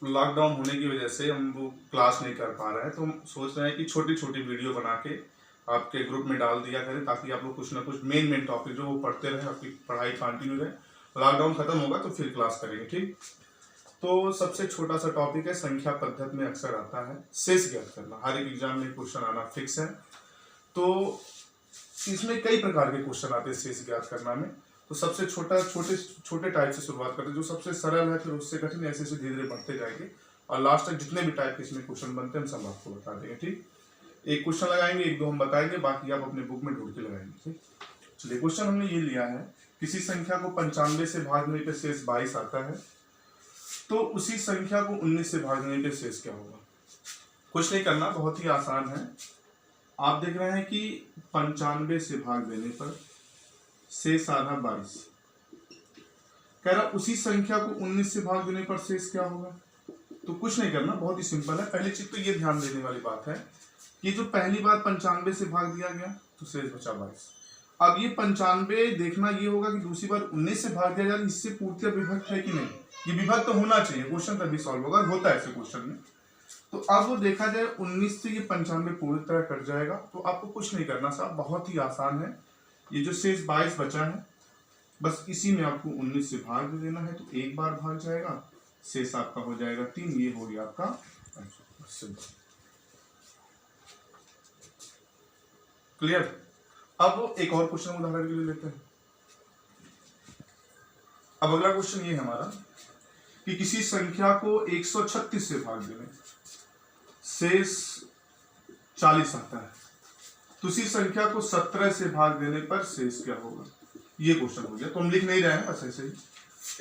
Lockdown होने की वजह से हम वो क्लास नहीं कर पा रहे हैं, तो हम सोच रहे हैं कि छोटी छोटी वीडियो बना के आपके ग्रुप में डाल दिया करें, ताकि आप लोग कुछ ना कुछ मेन टॉपिक जो वो पढ़ते रहे, आपकी पढ़ाई कंटिन्यू रहे। लॉकडाउन खत्म होगा तो फिर क्लास करेंगे, ठीक। तो सबसे छोटा सा टॉपिक है, संख्या पद्धति में अक्सर आता है शेष ज्ञात करना। हर एक एग्जाम में क्वेश्चन आना फिक्स है। तो इसमें कई प्रकार के क्वेश्चन आते हैं शेष ज्ञात करना में। तो सबसे छोटे टाइप से शुरुआत करते हैं, जो सबसे सरल है, फिर उससे कठिन, ऐसे ऐसे धीरे धीरे बढ़ते जाएंगे और लास्ट तक जितने भी टाइप के इसमें क्वेश्चन बनते हैं हम सब आपको बता देंगे, ठीक। एक क्वेश्चन लगाएंगे, एक दो हम बताएंगे, बाकी आप अपने बुक में ढूंढ के लगाएंगे, ठीक। चलिए, क्वेश्चन हमने ये लिया है, किसी संख्या को 95 से भागने पे शेष 22 आता है, तो उसी संख्या को 19 से भागने पे शेष क्या होगा। कुछ नहीं करना, बहुत ही आसान है। आप देख रहे हैं कि 95 से भाग देने पर शेष आधा 22, कह रहा उसी संख्या को 19 से भाग देने पर शेष क्या होगा। तो कुछ नहीं करना, बहुत ही सिंपल है। पहली चीज तो ये ध्यान देने वाली बात है कि जो पहली बार 95 से भाग दिया गया तो शेष बचा 22। अब ये 95 देखना ये होगा कि दूसरी बार 19 से भाग दिया जाए, इससे पूर्तिया विभक्त है कि नहीं। ये विभक्त तो होना चाहिए, क्वेश्चन तभी सॉल्व होगा, होता है ऐसे क्वेश्चन में। तो अब वो देखा जाए 19 से ये 95 पूरी तरह कट जाएगा, तो आपको कुछ नहीं करना साहब, बहुत ही आसान है। ये जो शेष 22 बचा है, बस इसी में आपको 19 से भाग दे देना है, तो एक बार भाग जाएगा, शेष आपका हो जाएगा 3। ये हो गया आपका आंसर। क्लियर। अब एक और क्वेश्चन उदाहरण के लिए लेते हैं। अब अगला क्वेश्चन ये है हमारा कि किसी संख्या को 136 से भाग देने शेष 40 आता है, तो उसी संख्या को 17 से भाग देने पर शेष क्या होगा। ये क्वेश्चन हो गया, तो हम लिख नहीं रहे हैं, बस ऐसे ही।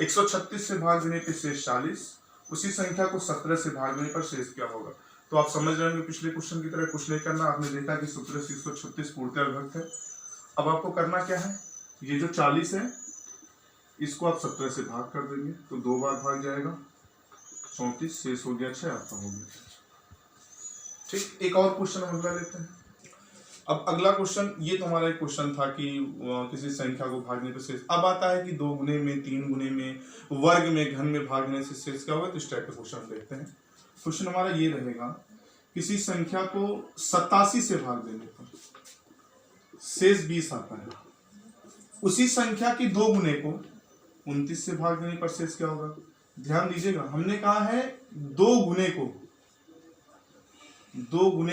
136 से भाग देने पर शेष 40, उसी संख्या को 17 से भाग देने पर शेष क्या होगा। तो आप समझ रहे होंगे पिछले क्वेश्चन की तरह कुछ नहीं करना। आपने देखा कि 17 से 136 पूर्णतः विभक्त है। अब आपको करना क्या है, ये जो 40 है इसको आप 17 से भाग कर देंगे, तो 2 बार भाग जाएगा, 34, शेष हो गया 6, आपका हो गया, ठीक। एक और क्वेश्चन हम अगला लेते हैं। अब अगला क्वेश्चन, ये तो हमारा एक क्वेश्चन था कि किसी संख्या को भागने पर शेष। अब आता है कि 2 गुने में, 3 गुने में, वर्ग में, घन में भागने से शेष क्या होगा। तो इस टाइप का क्वेश्चन देखते हैं। क्वेश्चन हमारा ये रहेगा, किसी संख्या को 87 से भाग देने पर शेष 20 आता है, उसी संख्या की 2 गुने को 29 से भाग देने पर शेष क्या होगा। ध्यान दीजिएगा, हमने कहा है 2 गुने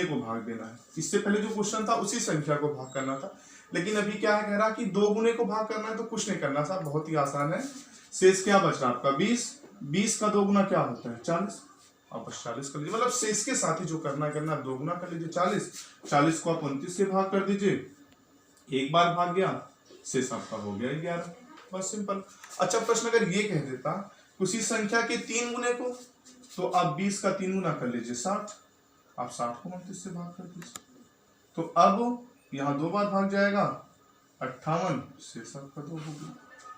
को भाग देना है। इससे पहले जो क्वेश्चन था उसी संख्या को भाग करना था, लेकिन अभी क्या है, कह रहा कि 2 गुने को भाग करना है। तो कुछ नहीं करना साहब, बहुत ही आसान है। शेष क्या बच रहा है आपका 20, 20 का 2 गुना क्या होता है 40, आप बस 40 कर लीजिए। मतलब शेष के साथ ही जो करना है 2 गुना कर लीजिए 40, 40 को आप 29 से भाग कर दीजिए, एक बार भाग गया, शेष आपका हो गया 11, बस सिंपल। अच्छा, प्रश्न अगर ये कह देता उसी संख्या के 3 गुने को, तो आप 20 का 3 गुना कर लीजिए 60, आप 60 को 29 से भाग कर दीजिए, तो अब यहाँ 2 बार भाग जाएगा 58, शेष आपका 2 हो गया।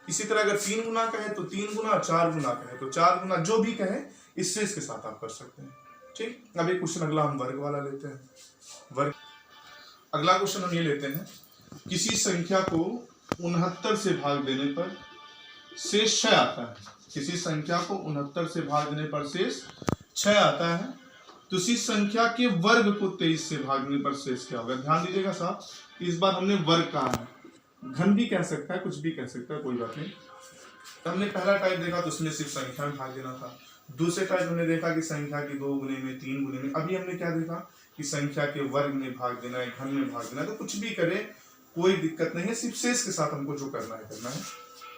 इसी तरह अगर 3 गुना कहे तो 3 गुना, 4 गुना कहे तो 4 गुना, जो भी कहे इस शेष के साथ आप कर सकते हैं, ठीक। अब एक क्वेश्चन अगला हम वर्ग वाला लेते हैं। वर्ग अगला क्वेश्चन हम ये लेते हैं, किसी संख्या को 69 से भाग देने पर शेष 6 आता है। किसी संख्या को 69 से भाग देने पर शेष 6 आता है, तो उसी संख्या के वर्ग को 23 से भागने पर शेष क्या होगा। ध्यान दीजिएगा साहब, इस बार हमने वर्ग कहा है, घन भी कह सकता है, कुछ भी कह सकता है, कोई बात नहीं। तो हमने पहला टाइप देखा तो उसमें सिर्फ संख्या में भाग देना था। दूसरे टाइप हमने देखा कि संख्या की 2 गुने में, 3 गुने में। अभी हमने क्या देखा कि संख्या के वर्ग में भाग देना है, घन में भाग देना है। तो कुछ भी करे कोई दिक्कत नहीं है, सिर्फ शेष के साथ हमको जो करना है।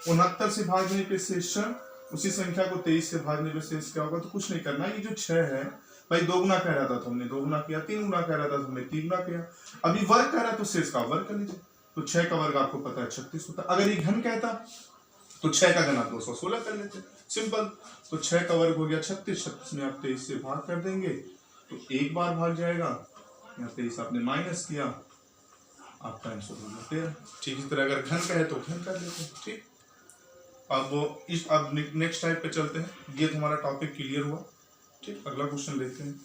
69 से भागने पे शेष 6, उसी संख्या को 23 से भागने पे शेष क्या होगा। तो कुछ नहीं करना, ये जो 6 है भाई 2 गुना कह रहा था तो हमने 2 गुना किया, 3 गुना कह रहा था तो हमने 3 गुना किया। अभी वर्ग कह रहा है तो शेष का वर्ग कर लीजिए, तो 6 का वर्ग आपको पता है 36 होता। अगर ये घन कहता तो 6 का घन आप 216 कर लेते, सिंपल। तो 6 का वर्ग हो गया 36, 36 में आप 23 से भाग कर देंगे, तो एक बार भाग जाएगा, यहाँ 23 आपने माइनस किया, आपका आंसर हो गया 13, ठीक। इस तरह अगर घन कहे तो घन कर लेते हैं, ठीक। अब नेक्स्ट टाइप पे चलते हैं। ये हमारा टॉपिक क्लियर हुआ, ठीक। अगला क्वेश्चन देखते हैं।